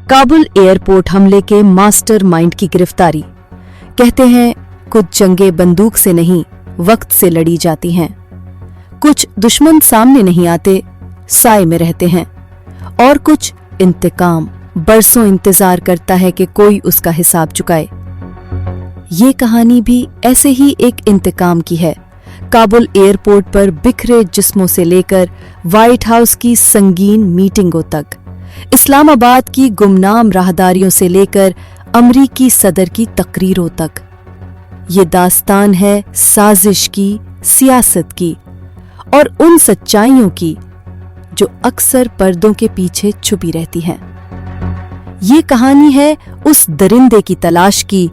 Kabul airport हमले के mastermind की गिरफ्तारी। कहते हैं कुछ जंगें बंदूक से नहीं वक्त से लड़ी जाती हैं। कुछ दुश्मन सामने नहीं आते, साए में रहते हैं, और कुछ इंतकाम बरसों इंतजार करता है कि कोई उसका हिसाब चुकाए। ये कहानी भी ऐसे ही एक इंतकाम की है। काबुल एयरपोर्ट पर बिखरे जिस्मों से लेकर व्हाइट हाउस की संगीन मीटिंगों तक, इस्लामाबाद की गुमनाम राहदारियों से लेकर अमरीकी सदर की तकरीरों तक, ये दास्तान है साजिश की, सियासत की और उन सच्चाइयों की जो अक्सर पर्दों के पीछे छुपी रहती हैं। ये कहानी है उस दरिंदे की तलाश की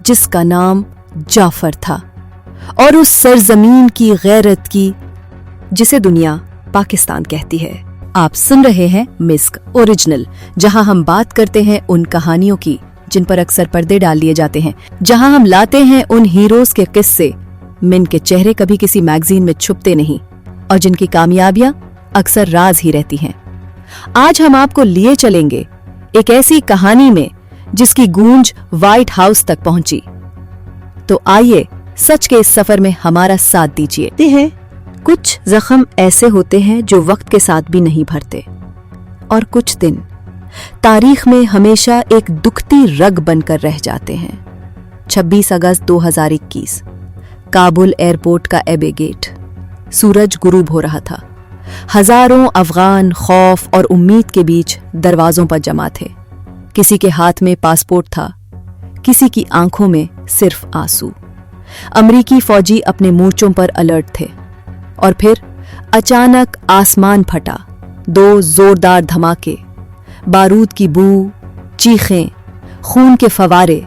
जिसका नाम जाफर था, और उस सरजमीन की गैरत की जिसे दुनिया पाकिस्तान कहती है। आप सुन रहे हैं मिस्क ओरिजिनल, जहां हम बात करते हैं उन कहानियों की जिन पर अक्सर पर्दे डाल दिए जाते हैं, जहां हम लाते हैं उन हीरोज के किस्से जिनके चेहरे कभी किसी मैगजीन में छुपते नहीं और जिनकी कामयाबियां अक्सर राज ही रहती हैं। आज हम आपको लिए चलेंगे एक ऐसी कहानी में जिसकी गूंज व्हाइट हाउस तक पहुंची। तो आइए सच के इस सफर में हमारा साथ दीजिए। कुछ जख्म ऐसे होते हैं जो वक्त के साथ भी नहीं भरते, और कुछ दिन तारीख में हमेशा एक दुखती रग बनकर रह जाते हैं। 26 अगस्त 2021, काबुल एयरपोर्ट का एबे गेट। सूरज गुरूब हो रहा था। हजारों अफगान खौफ और उम्मीद के बीच दरवाजों पर जमा थे। किसी के हाथ में पासपोर्ट था, किसी की आंखों में सिर्फ आंसू। अमरीकी फौजी अपने मोर्चों पर अलर्ट थे, और फिर अचानक आसमान फटा। 2 जोरदार धमाके, बारूद की बू, चीखें, खून के फवारे,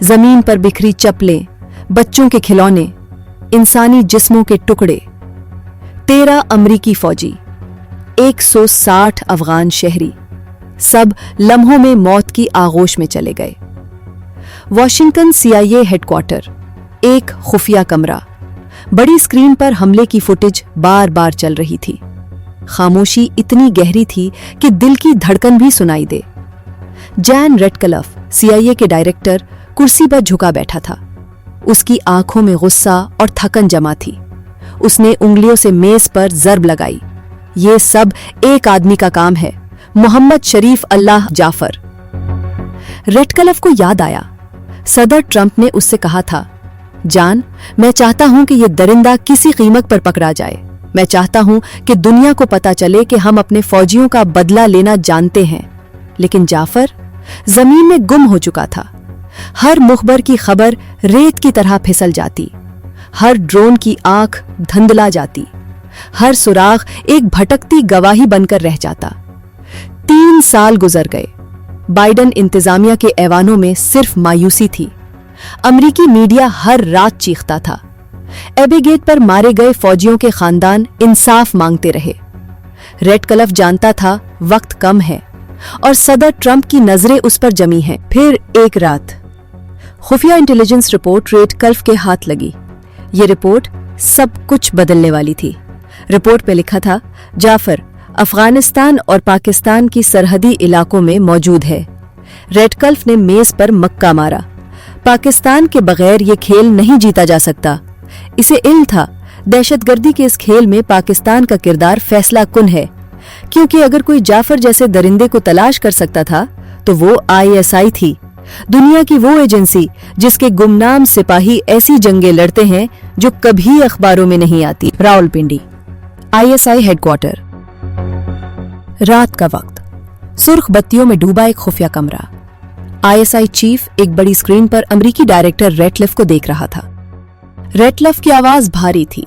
जमीन पर बिखरी चप्पलें, बच्चों के खिलौने, इंसानी जिस्मों के टुकड़े। 13 अमरीकी फौजी, 160 अफगान शहरी, सब लम्हों में मौत की आगोश में चले गए। वॉशिंगटन CIA हेडक्वार्टर, एक खुफिया कमरा। बड़ी स्क्रीन पर हमले की फुटेज बार बार चल रही थी। खामोशी इतनी गहरी थी कि दिल की धड़कन भी सुनाई दे। जैन रेडक्लिफ, CIA के डायरेक्टर, कुर्सी पर झुका बैठा था। उसकी आंखों में गुस्सा और थकन जमा थी। उसने उंगलियों से मेज पर जर्ब लगाई। ये सब एक आदमी का काम है, मोहम्मद शरीफ अल्लाह जाफर। रेडक्लिफ को याद आया, सदर ट्रंप ने उससे कहा था, जान, मैं चाहता हूं कि ये दरिंदा किसी कीमत पर पकड़ा जाए। मैं चाहता हूं कि दुनिया को पता चले कि हम अपने फौजियों का बदला लेना जानते हैं। लेकिन जाफर जमीन में गुम हो चुका था। हर मुखबर की खबर रेत की तरह फिसल जाती, हर ड्रोन की आंख धुंधला जाती, हर सुराग एक भटकती गवाही बनकर रह जाता। 3 साल गुजर गए। बाइडन इंतजामिया के ऐवानों में सिर्फ मायूसी थी। अमरीकी मीडिया हर रात चीखता था। एबे गेट पर मारे गए फौजियों के खानदान इंसाफ मांगते रहे। रेडक्लिफ जानता था वक्त कम है और सदर ट्रंप की नजरें उस पर जमी हैं। फिर एक रात खुफिया इंटेलिजेंस रिपोर्ट रेडक्लिफ के हाथ लगी। ये रिपोर्ट सब कुछ बदलने वाली थी। रिपोर्ट पे लिखा था, जाफर अफगानिस्तान और पाकिस्तान की सरहदी इलाकों में मौजूद है। रेडक्लिफ ने मेज पर मक्का मारा। पाकिस्तान के बगैर ये खेल नहीं जीता जा सकता। इसे इल्म था, दहशतगर्दी के इस खेल में पाकिस्तान का किरदार फैसला कुन है, क्योंकि अगर कोई जाफर जैसे दरिंदे को तलाश कर सकता था तो वो ISI थी, दुनिया की वो एजेंसी जिसके गुमनाम सिपाही ऐसी जंगें लड़ते हैं जो कभी अखबारों में नहीं आती। Rawalpindi, ISI headquarter. रात का वक्त, सुर्ख बत्तियों में डूबा एक खुफिया कमरा। ISI चीफ एक बड़ी स्क्रीन पर अमरीकी डायरेक्टर रेडक्लिफ को देख रहा था। रेडक्लिफ की आवाज भारी थी,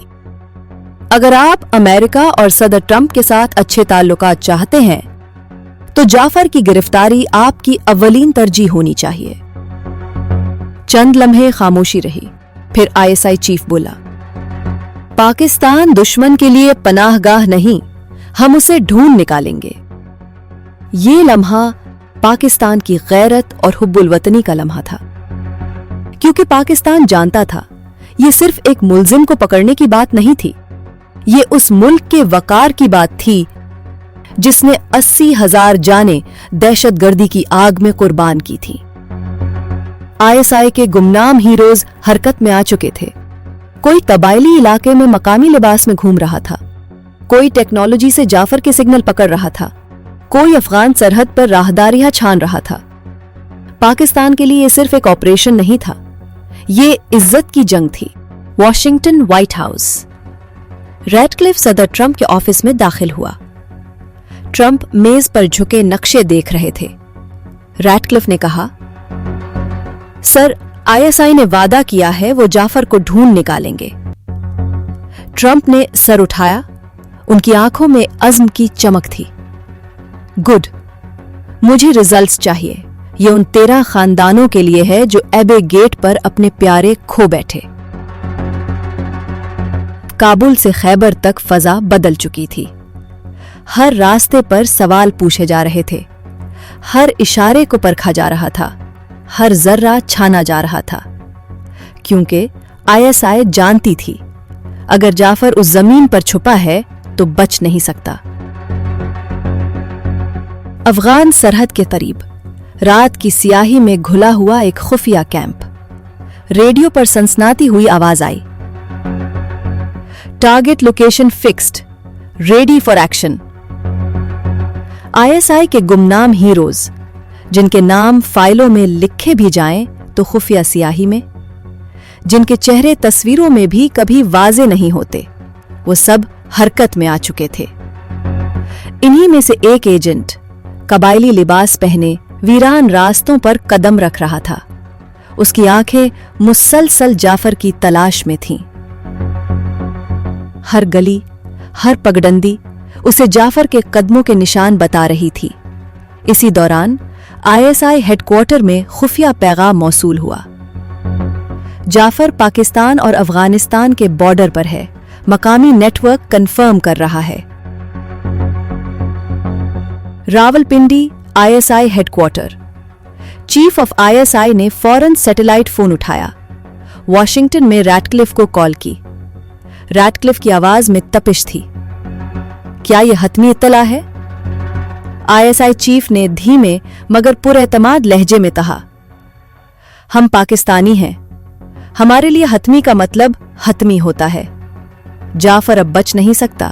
अगर आप अमेरिका और सदर ट्रंप के साथ अच्छे ताल्लुकात चाहते हैं तो जाफर की गिरफ्तारी आपकी अव्वलीन तरजीह होनी चाहिए। चंद लम्हे खामोशी रही, फिर ISI चीफ बोला, पाकिस्तान दुश्मन के लिए पनाहगाह नहीं, हम उसे ढूंढ निकालेंगे। ये लम्हा पाकिस्तान की गैरत और हुब्बुल वतनी का लम्हा था, क्योंकि पाकिस्तान जानता था ये सिर्फ एक मुल्जिम को पकड़ने की बात नहीं थी, ये उस मुल्क के वकार की बात थी جس نے 80,000 جانیں دہشت گردی کی آگ میں قربان کی تھیں۔ ISI کے گمنام ہیروز حرکت میں آ چکے تھے۔ کوئی قبائلی علاقے میں مقامی لباس میں گھوم رہا تھا، کوئی ٹیکنالوجی سے جعفر کے سگنل پکڑ رہا تھا، کوئی افغان سرحد پر راہداریاں چھان رہا تھا۔ پاکستان کے لیے یہ صرف ایک آپریشن نہیں تھا، یہ عزت کی جنگ تھی۔ Washington white house. ریڈ کلف صدر ٹرمپ کے آفس میں داخل ہوا۔ ٹرمپ میز پر جھکے نقشے دیکھ رہے تھے۔ ریڈ کلف نے کہا، سر، ISI نے وعدہ کیا ہے وہ جعفر کو ڈھونڈ نکالیں گے۔ ٹرمپ نے سر اٹھایا، ان کی آنکھوں میں عزم کی چمک تھی۔ گڈ، مجھے ریزلٹس چاہیے۔ یہ ان 13 خاندانوں کے لیے ہے جو ایبے گیٹ پر اپنے پیارے کھو بیٹھے۔ کابل سے خیبر تک فضا بدل چکی تھی۔ ہر راستے پر سوال پوچھے جا رہے تھے، ہر اشارے کو پرکھا جا رہا تھا، ہر ذرہ چھانا جا رہا تھا، کیونکہ ISI جانتی تھی اگر جعفر اس زمین پر چھپا ہے تو بچ نہیں سکتا۔ افغان سرحد کے قریب رات کی سیاہی میں گھلا ہوا ایک خفیہ کیمپ۔ ریڈیو پر سنسناتی ہوئی آواز آئی، target location fixed, ready for action. ISI کے گمنام ہیروز، جن کے نام فائلوں میں لکھے بھی جائیں تو خفیہ سیاہی میں، جن کے چہرے تصویروں میں بھی کبھی واضح نہیں ہوتے، وہ سب حرکت میں آ چکے تھے۔ انہی میں سے ایک ایجنٹ قبائلی لباس پہنے ویران راستوں پر قدم رکھ رہا تھا۔ اس کی آنکھیں مسلسل جعفر کی تلاش میں تھیں۔ ہر گلی، ہر پگڈندی اسے جعفر کے قدموں کے نشان بتا رہی تھی۔ اسی دوران ISI ہیڈ کوارٹر میں خفیہ پیغام موصول ہوا، جعفر پاکستان اور افغانستان کے بارڈر پر ہے، مقامی نیٹ ورک کنفرم کر رہا ہے۔ Rawalpindi ISI headquarter. Chief of ISI نے فوراً سیٹلائٹ فون اٹھایا، واشنگٹن میں ریڈ کلف کو کال کی۔ ریڈ کلف کی آواز میں تپش تھی، کیا یہ حتمی اطلاع ہے؟ ISI چیف نے دھیمے مگر پر اعتماد لہجے میں کہا، ہم پاکستانی ہیں، ہمارے لیے حتمی کا مطلب حتمی ہوتا ہے، جعفر اب بچ نہیں سکتا۔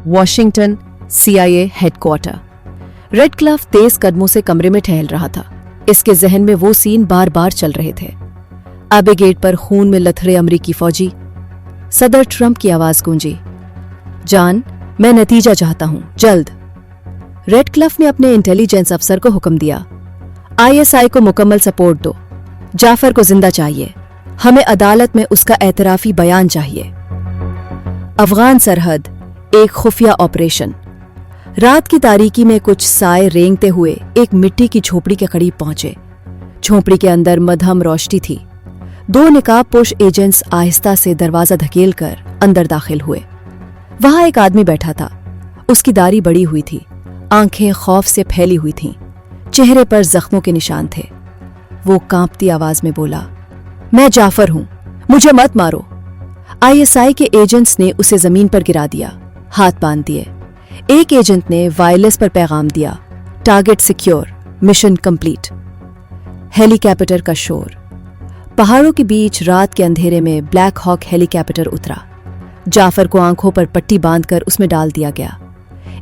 Washington CIA head quarter. Red cliff تیز قدموں سے کمرے میں ٹہل رہا تھا۔ اس کے ذہن میں وہ سین بار بار چل رہے تھے، ایبے گیٹ پر خون میں لتھڑے امریکی فوجی۔ صدر ٹرمپ کی آواز گونجی، جان، میں نتیجہ چاہتا ہوں، جلد۔ ریڈ کلف نے اپنے انٹیلیجنس افسر کو حکم دیا، ISI کو مکمل سپورٹ دو، جعفر کو زندہ چاہیے، ہمیں عدالت میں اس کا اعترافی بیان چاہیے۔ افغان سرحد، ایک خفیہ آپریشن۔ رات کی تاریکی میں کچھ سائے رینگتے ہوئے ایک مٹی کی جھوپڑی کے قریب پہنچے۔ جھوپڑی کے اندر مدھم روشنی تھی۔ 2 نقاب پوش ایجنٹس آہستہ سے دروازہ دھکیل کر اندر داخل ہوئے۔ وہاں ایک آدمی بیٹھا تھا، اس کی داڑھی بڑی ہوئی تھی، آنکھیں خوف سے پھیلی ہوئی تھیں، چہرے پر زخموں کے نشان تھے۔ وہ کانپتی آواز میں بولا، میں جعفر ہوں، مجھے مت مارو۔ ISI کے ایجنٹس نے اسے زمین پر گرا دیا، ہاتھ باندھ دیے۔ ایک ایجنٹ نے وائرلیس پر پیغام دیا، ٹارگٹ سیکیور، مشن کمپلیٹ۔ ہیلی کاپٹر کا شور۔ پہاڑوں کے بیچ رات کے اندھیرے میں بلیک ہاک ہیلی کاپٹر اترا۔ جعفر کو آنکھوں پر پٹی باندھ کر اس میں ڈال دیا گیا۔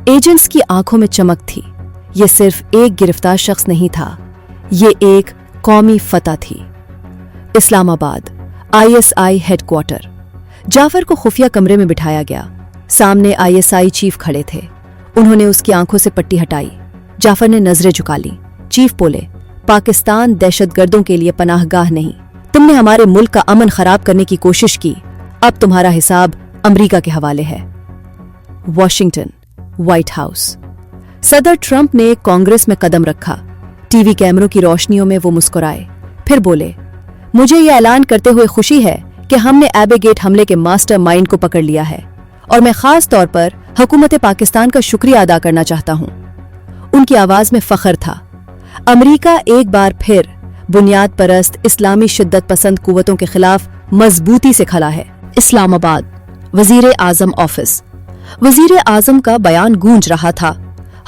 ایجنٹس کی آنکھوں میں چمک تھی۔ یہ صرف ایک گرفتار شخص نہیں تھا، یہ ایک قومی فتح تھی۔ اسلام آباد، ISI ہیڈ کوارٹر۔ جعفر کو خفیہ کمرے میں بٹھایا گیا۔ سامنے ISI چیف کھڑے تھے۔ انہوں نے اس کی آنکھوں سے پٹی ہٹائی۔ جعفر نے نظریں جھکا لیں۔ چیف بولے، پاکستان دہشت گردوں کے لیے پناہ گاہ نہیں، تم نے ہمارے ملک کا امن خراب کرنے کی کوشش کی، اب تمہارا حساب امریکہ کے حوالے ہے۔ Washington white house. صدر ٹرمپ نے کانگریس میں قدم رکھا۔ ٹی وی کیمروں کی روشنیوں میں وہ مسکرائے، پھر بولے، مجھے یہ اعلان کرتے ہوئے خوشی ہے کہ ہم نے ایبے گیٹ حملے کے ماسٹر مائنڈ کو پکڑ لیا ہے، اور میں خاص طور پر حکومت پاکستان کا شکریہ ادا کرنا چاہتا ہوں۔ ان کی آواز میں فخر تھا۔ امریکہ ایک بار پھر بنیاد پرست اسلامی شدت پسند قوتوں کے خلاف مضبوطی سے کھڑا ہے۔ اسلام آباد، वजीर आजम ऑफिस। वजीर आजम का बयान गूंज रहा था,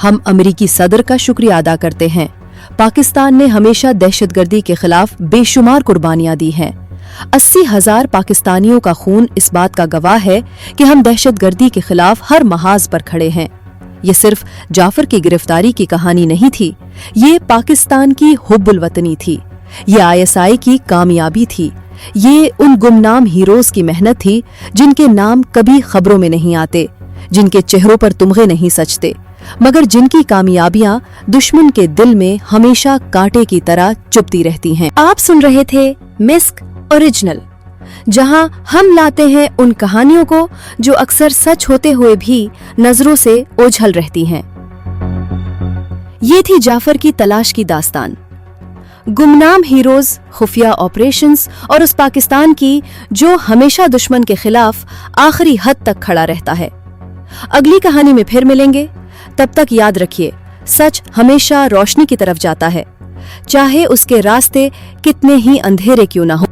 हम अमेरिकी सदर का शुक्रिया अदा करते हैं। पाकिस्तान ने हमेशा दहशतगर्दी के खिलाफ बेशुमार कुर्बानियां दी हैं। 80,000 पाकिस्तानियों का खून इस बात का गवाह है कि हम दहशतगर्दी के खिलाफ हर महाज पर खड़े हैं। ये सिर्फ जाफर की गिरफ्तारी की कहानी नहीं थी, ये पाकिस्तान की हुब्बुल वतनी थी, ये ISI की कामयाबी थी, ये उन गुमनाम हीरोज की मेहनत थी जिनके नाम कभी खबरों में नहीं आते, जिनके चेहरों पर तुमगे नहीं सजते, मगर जिनकी कामयाबियां दुश्मन के दिल में हमेशा कांटे की तरह चुभती रहती हैं। आप सुन रहे थे मिस्क ओरिजिनल, जहां हम लाते हैं उन कहानियों को जो अक्सर सच होते हुए भी नजरों से ओझल रहती हैं। ये थी जाफर की तलाश की दास्तान, गुमनाम हीरोज, खुफिया ऑपरेशंस और उस पाकिस्तान की जो हमेशा दुश्मन के खिलाफ आखिरी हद तक खड़ा रहता है। अगली कहानी में फिर मिलेंगे, तब तक याद रखिए, सच हमेशा रोशनी की तरफ जाता है, चाहे उसके रास्ते कितने ही अंधेरे क्यों ना हो।